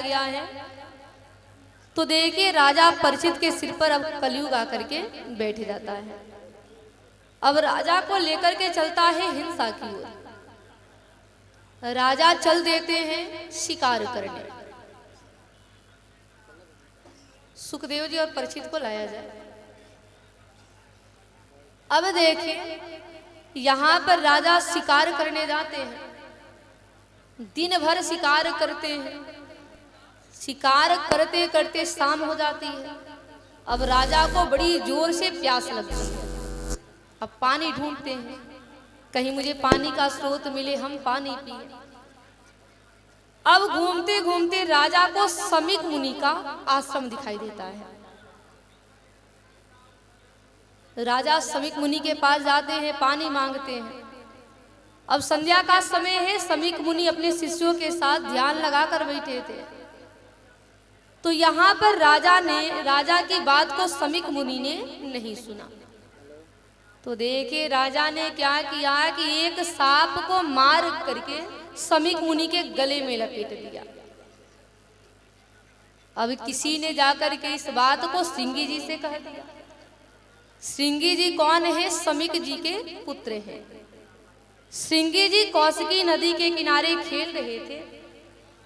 गया है। तो देखिए राजा परीक्षित के सिर पर अब कलयुग आकर के बैठ जाता है। अब राजा को लेकर के चलता है हिंसा की ओर। राजा चल देते हैं शिकार करने। सुखदेव जी और परीक्षित को लाया जाए। अब देखिए यहां पर राजा शिकार करने जाते हैं। दिन भर शिकार करते हैं। शिकार करते करते शाम हो जाती है। अब राजा को बड़ी जोर से प्यास लगती है। अब पानी ढूंढते हैं, कहीं मुझे पानी का स्रोत मिले, हम पानी पिए। अब घूमते घूमते राजा को समीक मुनि का आश्रम दिखाई देता है। राजा समीक मुनि के पास जाते हैं, पानी मांगते हैं। अब संध्या का समय है। समीक मुनि अपने शिष्यों के साथ ध्यान लगाकर बैठे थे। तो यहाँ पर राजा की बात को समीक मुनि ने नहीं सुना। तो देखिए राजा ने क्या किया कि एक सांप को मार करके समीक मुनि के गले में लपेट दिया। अब किसी ने जाकर के इस बात को श्रृंगी जी से कह दिया। श्रृंगी जी कौन है? समीक जी के पुत्र हैं। श्रृंगी जी कौशिकी नदी के किनारे खेल रहे थे।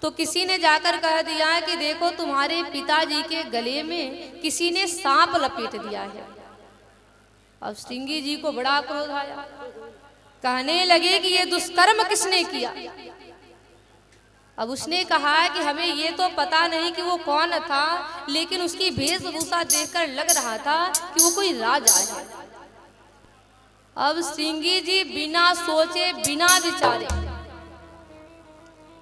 तो किसी ने जाकर कह दिया कि देखो तुम्हारे पिताजी के गले में किसी ने सांप लपेट दिया है। अब श्रृंगी जी को बड़ा क्रोध आया। कहने लगे कि ये दुष्कर्म किसने किया? अब उसने कहा कि हमें ये तो पता नहीं कि वो कौन था, लेकिन उसकी वेशभूषा देखकर लग रहा था कि वो कोई राजा है। अब श्रृंगी जी बिना सोचे बिना विचारे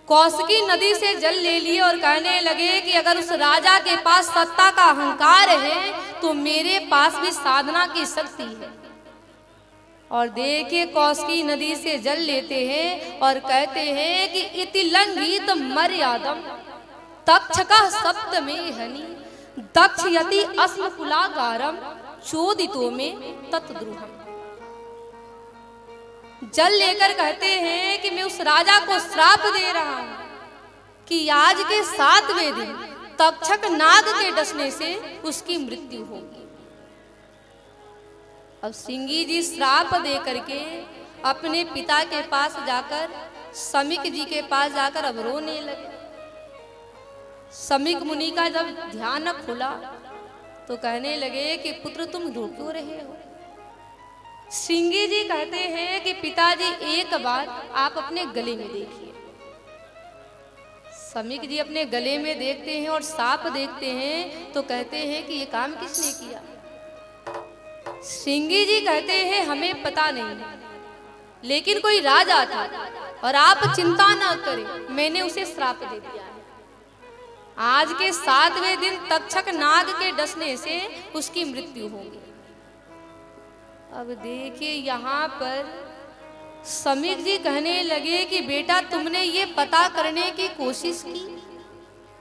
कौशिकी नदी से जल ले लिए और कहने लगे कि अगर उस राजा के पास सत्ता का अहंकार है तो मेरे पास भी साधना की शक्ति है। और देखिए कौशिकी नदी से जल लेते हैं और कहते हैं कि इति लंघित मर्यादम तक्षकः सप्तमे हनि दक्षयति अस्म कुलागारम चोदितो में तत्द्रुहम। जल लेकर कहते हैं कि मैं उस राजा को श्राप दे रहा हूं कि आज के 7वें दिन तक्षक नाग के डसने से उसकी मृत्यु होगी। अब श्रृंगी जी श्राप दे करके अपने पिता के पास जाकर समीक जी के पास जाकर अब रोने लगे। समीक मुनि का जब ध्यान खुला तो कहने लगे कि पुत्र तुम रो क्यों रहे हो? श्रृंगी जी कहते हैं कि पिताजी एक बार आप अपने गले में देखिए। समीक जी अपने गले में देखते हैं और सांप देखते हैं तो कहते हैं कि ये काम किसने किया? श्रृंगी जी कहते हैं हमें पता नहीं, लेकिन कोई राजा था और आप चिंता ना करें, मैंने उसे श्राप दे दिया है। आज के 7वें दिन तक्षक नाग के डसने से उसकी मृत्यु होगी। अब देखिए यहाँ पर समीक जी कहने लगे कि बेटा तुमने ये पता करने की कोशिश की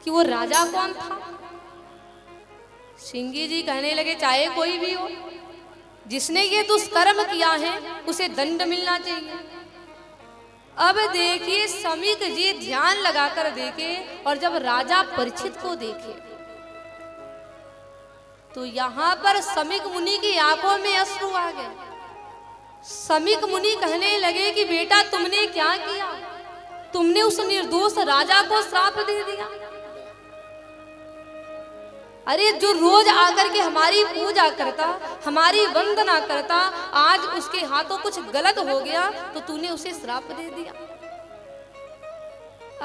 कि वो राजा कौन था? श्रृंगी जी कहने लगे चाहे कोई भी हो, जिसने ये दुष्कर्म किया है उसे दंड मिलना चाहिए। अब देखिए समीक जी ध्यान लगाकर देखे और जब राजा परीक्षित को देखे तो यहाँ पर समीक मुनि की आंखों में अश्रु आ गए। समीक मुनि कहने लगे कि बेटा तुमने क्या किया? तुमने उस निर्दोष राजा को श्राप दे दिया। अरे जो रोज आकर के हमारी पूजा करता, हमारी वंदना करता, आज उसके हाथों कुछ गलत हो गया तो तूने उसे श्राप दे दिया।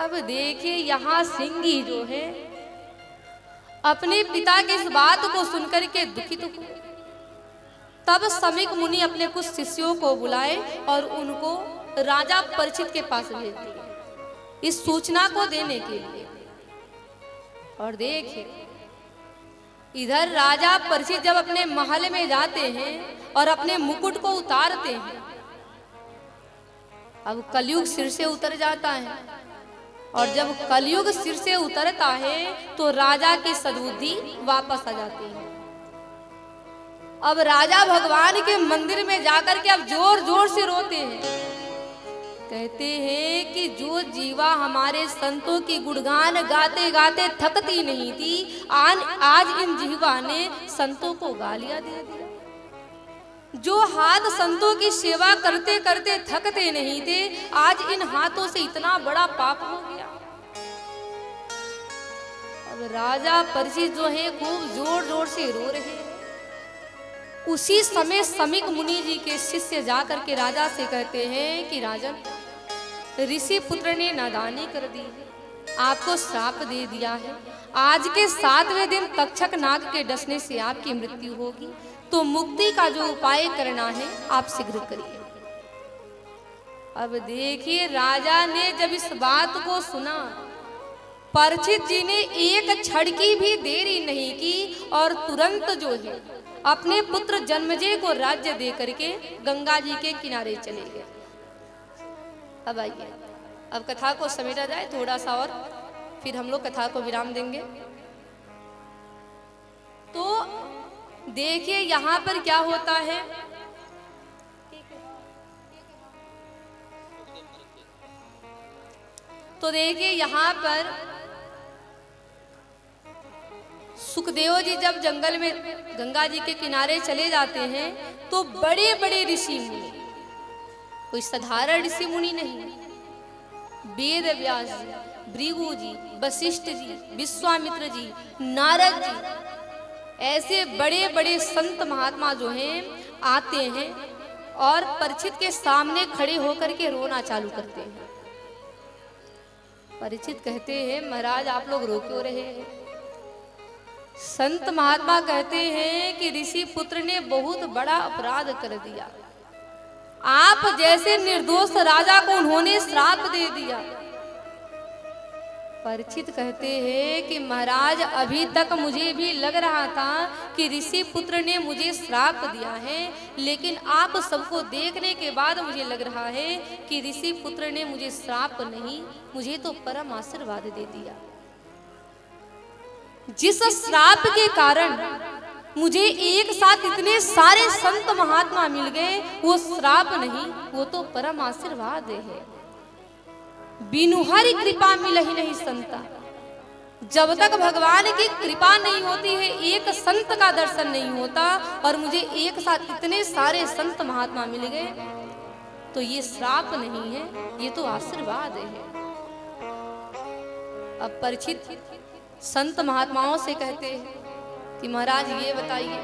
अब देखिए यहाँ श्रृंगी जो है अपने पिता की इस बात को सुनकर के दुखित हुए। तब समीक मुनि अपने कुछ शिष्यों को बुलाए और उनको राजा परीक्षित के पास भेज दिए इस सूचना को देने के लिए। और देखिए इधर राजा परीक्षित जब अपने महल में जाते हैं और अपने मुकुट को उतारते हैं, अब कलयुग सिर से उतर जाता है। और जब कलयुग सिर से उतरता है तो राजा की सद्बुद्धि वापस आ जाती है। अब राजा भगवान के मंदिर में जाकर के अब जोर जोर से रोते हैं कहते हैं कि जो जीवा हमारे संतों की गुणगान गाते गाते थकती नहीं थी, आज इन जीवा ने संतों को गालियां दे दिया। जो हाथ संतों की सेवा करते करते थकते नहीं थे, आज इन हाथों से इतना बड़ा पाप हो गया। अब राजा परीक्षित जो है खूब जोर जोर से रो रहे हैं। उसी समय समीक मुनि जी के शिष्य जाकर के राजा से कहते हैं कि राजन, ऋषि पुत्र ने नादानी कर दी, आपको श्राप दे दिया है। आज के 7वें दिन तक्षक नाग के डसने से आपकी मृत्यु होगी, तो मुक्ति का जो उपाय करना है आप शीघ्र करिए। अब देखिए, राजा ने जब इस बात को सुना, परीक्षित जी ने एक क्षण की भी देरी नहीं की और तुरंत जो है अपने पुत्र जन्मेजय को राज्य दे करके गंगा जी के किनारे चले गए। अब आइए, अब कथा को समेटा जाए थोड़ा सा और फिर हम लोग कथा को विराम देंगे। तो देखिए यहाँ पर क्या होता है। तो देखिए यहाँ पर सुखदेव जी जब जंगल में गंगा जी के किनारे चले जाते हैं, तो बड़े बड़े ऋषि मुनि, कोई साधारण ऋषि मुनि नहीं, वेद व्यास जी, भृगु जी, वशिष्ठ जी, विश्वामित्र जी, नारद जी, ऐसे बड़े बड़े संत महात्मा जो हैं आते हैं और परीक्षित के सामने खड़े होकर के रोना चालू करते हैं। परीक्षित कहते हैं, महाराज आप लोग रो क्यों रहे हैं? संत महात्मा कहते हैं कि ऋषि पुत्र ने बहुत बड़ा अपराध कर दिया। आप जैसे निर्दोष राजा को उन्होंने श्राप दे दिया। परीक्षित कहते हैं कि महाराज अभी तक मुझे भी लग रहा था कि ऋषि पुत्र ने मुझे श्राप दिया है, लेकिन आप सबको देखने के बाद मुझे लग रहा है कि ऋषि पुत्र ने मुझे श्राप नहीं, मुझे तो परम आशीर्वाद दे दिया। जिस श्राप के कारण मुझे एक साथ इतने सारे संत महात्मा मिल गए, वो श्राप नहीं, वो तो परम आशीर्वाद है। बिनु हरि कृपा मिल ही नहीं संता। जब तक भगवान की कृपा नहीं होती है, एक संत का दर्शन नहीं होता, और मुझे एक साथ इतने सारे संत महात्मा मिल गए, तो ये श्राप नहीं है, ये तो आशीर्वाद है। अब परीक्षित संत महात्माओं से कहते हैं कि महाराज ये बताइए,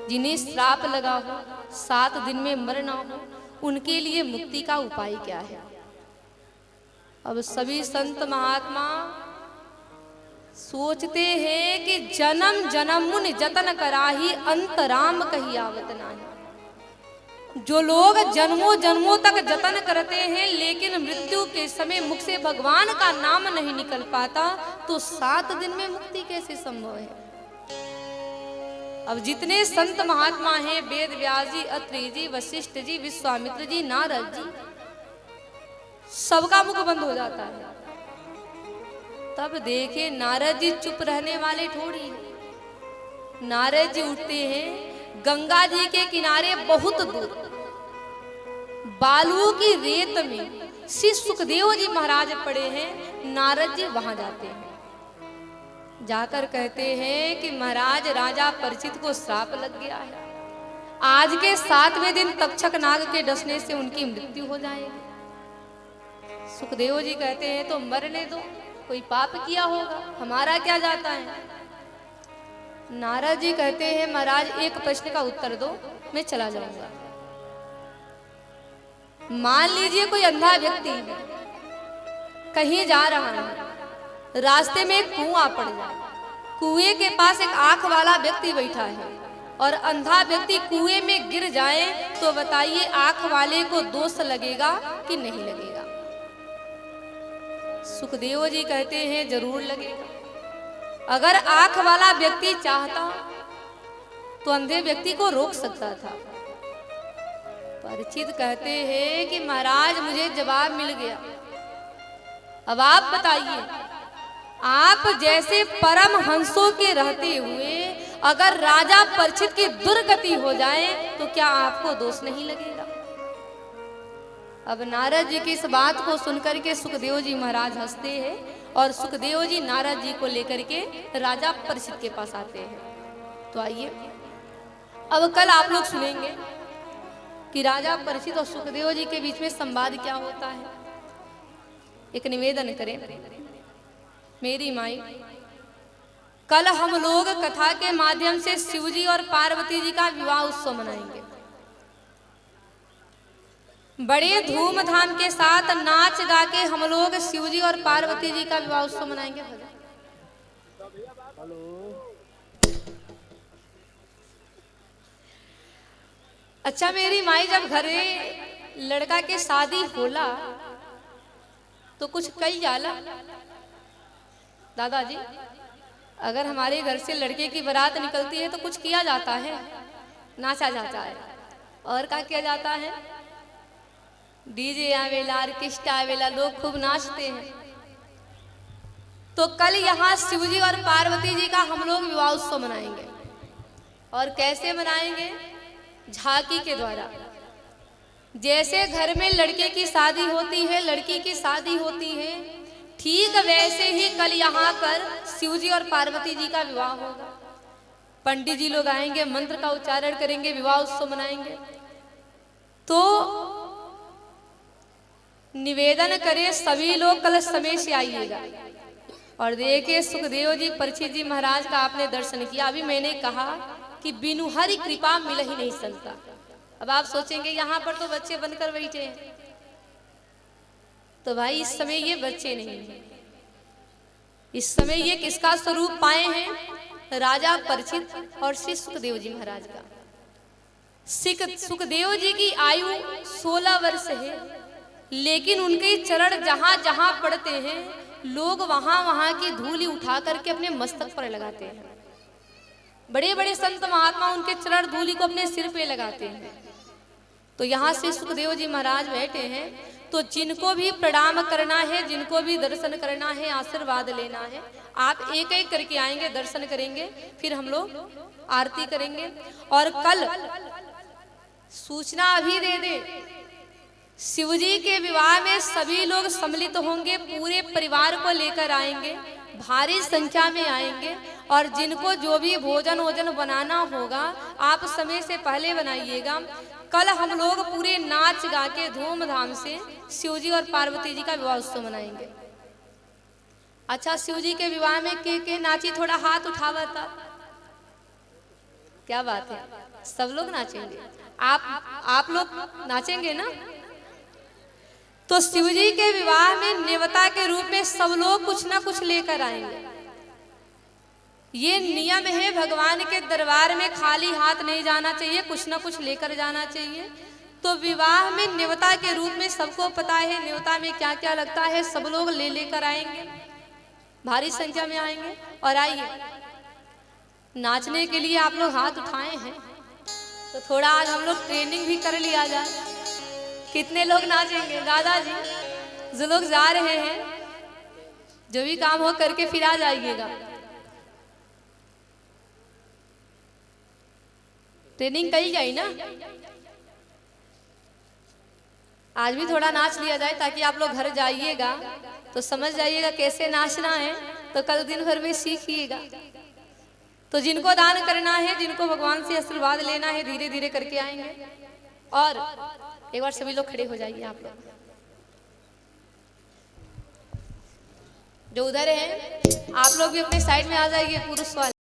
जिन्हें श्राप लगा हो, 7 दिन में मरना हो, उनके लिए मुक्ति का उपाय क्या है? अब सभी संत महात्मा सोचते हैं कि जन्म जन्म मुनि जतन कराही, अंतराम कही आवत नाही। जो लोग जन्मों जन्मों तक जतन करते हैं, लेकिन मृत्यु के समय मुख से भगवान का नाम नहीं निकल पाता, तो 7 दिन में मुक्ति कैसे संभव है? अब जितने संत महात्मा हैं, वेद व्यास जी, अत्रि जी, वशिष्ठ जी, विश्वामित्र जी, नारद जी, सबका मुख बंद हो जाता है। तब देखे नारद जी चुप रहने वाले थोड़ी है। नारद जी उठते हैं, गंगा जी के किनारे बहुत दूर बालू की रेत में श्री सुखदेव जी महाराज पड़े हैं। नारद जी वहां जाते हैं, जाकर कहते हैं कि महाराज राजा परीक्षित को श्राप लग गया है, आज के 7वें दिन तक्षक नाग के डसने से उनकी मृत्यु हो जाएगी। सुखदेव जी कहते हैं तो मरने दो, कोई पाप किया होगा, हमारा क्या जाता है। नारद जी कहते हैं महाराज एक प्रश्न का उत्तर दो, मैं चला जाऊंगा। मान लीजिए कोई अंधा व्यक्ति कहीं जा रहा है, रास्ते में एक कुआं पड़ जाए, कुएं के पास एक आंख वाला व्यक्ति बैठा है और अंधा व्यक्ति कुएं में गिर जाए, तो बताइए आंख वाले को दोष लगेगा कि नहीं लगेगा? सुखदेव जी कहते हैं जरूर लगेगा। अगर आंख वाला व्यक्ति चाहता तो अंधे व्यक्ति को रोक सकता था। परीक्षित कहते हैं कि महाराज मुझे जवाब मिल गया, अब आप बताइए, आप जैसे परम हंसों के रहते हुए अगर राजा परीक्षित की दुर्गति हो जाए तो क्या आपको दोष नहीं लगेगा? अब नारद जी की इस बात को सुनकर के सुखदेव जी महाराज हंसते हैं और सुखदेव जी नारद जी को लेकर के राजा परीक्षित के पास आते हैं। तो आइए अब कल आप लोग सुनेंगे कि राजा परीक्षित और सुखदेव जी के बीच में संवाद क्या होता है। एक निवेदन करें, मेरी माई, कल हम लोग कथा के माध्यम से शिव जी और पार्वती जी का विवाह उत्सव मनाएंगे। बड़े धूमधाम के साथ नाच गा के हम लोग शिव जी और पार्वती जी का विवाह उत्सव मनाएंगे। अच्छा मेरी माई, जब घरे लड़का के शादी होला तो कुछ कई जाला। दादाजी, अगर हमारे घर से लड़के की बारात निकलती है तो कुछ किया जाता है, नाचा जाता है। और क्या किया जाता है? डीजे आवेला, ऑर्केस्ट्रा आवेला, लोग खूब नाचते हैं। तो कल यहाँ शिवजी और पार्वती जी का हम लोग विवाह उत्सव मनाएंगे। और कैसे मनाएंगे? झांकी के द्वारा। जैसे घर में लड़के की शादी होती है, लड़की की शादी होती है, ठीक वैसे ही कल यहाँ पर शिवजी और पार्वती जी का विवाह होगा। पंडित जी लोग आएंगे, मंत्र का उच्चारण करेंगे, विवाह उत्सव मनाएंगे। तो निवेदन करें सभी लोग कल समय से आइएगा। और देखिए सुखदेव जी परीक्षित जी महाराज का आपने दर्शन किया। अभी मैंने कहा कि बिनु हरि कृपा मिल ही नहीं सकता। अब आप सोचेंगे यहाँ पर तो बच्चे बनकर बैठे हैं, तो भाई इस समय ये बच्चे नहीं हैं। इस समय ये किसका स्वरूप पाए हैं? राजा परीक्षित और श्री सुखदेव जी महाराज का। सुखदेव जी की आयु 16 वर्ष है, लेकिन उनके चरण जहां जहां पड़ते हैं लोग वहां वहां की धूली उठा करके अपने मस्तक पर लगाते हैं। बड़े बड़े संत महात्मा उनके चरण धूली को अपने सिर पे लगाते हैं। तो यहाँ से सुखदेव जी महाराज बैठे हैं, तो जिनको भी प्रणाम करना है, जिनको भी दर्शन करना है, आशीर्वाद लेना है, आप एक एक करके आएंगे, दर्शन करेंगे, फिर हम लोग आरती करेंगे। और कल सूचना अभी दे दे, शिवजी के विवाह में सभी लोग सम्मिलित होंगे, पूरे परिवार को लेकर आएंगे, भारी संख्या में आएंगे। और जिनको जो भी भोजन वोजन बनाना होगा आप समय से पहले बनाइएगा। कल हम लोग पूरे नाच गा के धूमधाम से शिवजी और पार्वती जी का विवाह उत्सव मनाएंगे। अच्छा, शिवजी के विवाह में के नाची? थोड़ा हाथ उठावा था। क्या बात है, सब लोग नाचेंगे? आप लोग नाचेंगे ना? तो शिवजी के विवाह में नेवता के रूप में सब लोग कुछ ना कुछ लेकर आएंगे। ये नियम है, भगवान के दरबार में खाली हाथ नहीं जाना चाहिए, कुछ ना कुछ लेकर जाना चाहिए। तो विवाह में नेवता के रूप में सबको पता है नेवता में क्या क्या लगता है, सब लोग ले लेकर आएंगे, भारी संख्या में आएंगे। और आइए, नाचने के लिए आप लोग हाथ उठाए हैं तो थोड़ा आज हम लोग ट्रेनिंग भी कर लिया जाए। कितने लोग नाचेंगे? दादाजी, जो लोग जा रहे हैं, जो भी काम हो करके फिर आ जाइएगा। ट्रेनिंग करी जाए ना, आज भी थोड़ा नाच लिया जाए ताकि आप लोग घर जाइएगा तो समझ जाइएगा कैसे नाचना है, तो कल दिन भर में सीखिएगा। तो जिनको दान करना है, जिनको भगवान से आशीर्वाद लेना है, धीरे धीरे करके आएंगे। और एक बार सभी लोग खड़े हो जाइए। आप लोग जो उधर हैं आप लोग भी अपने साइड में आ जाइए, पुरुष वाले।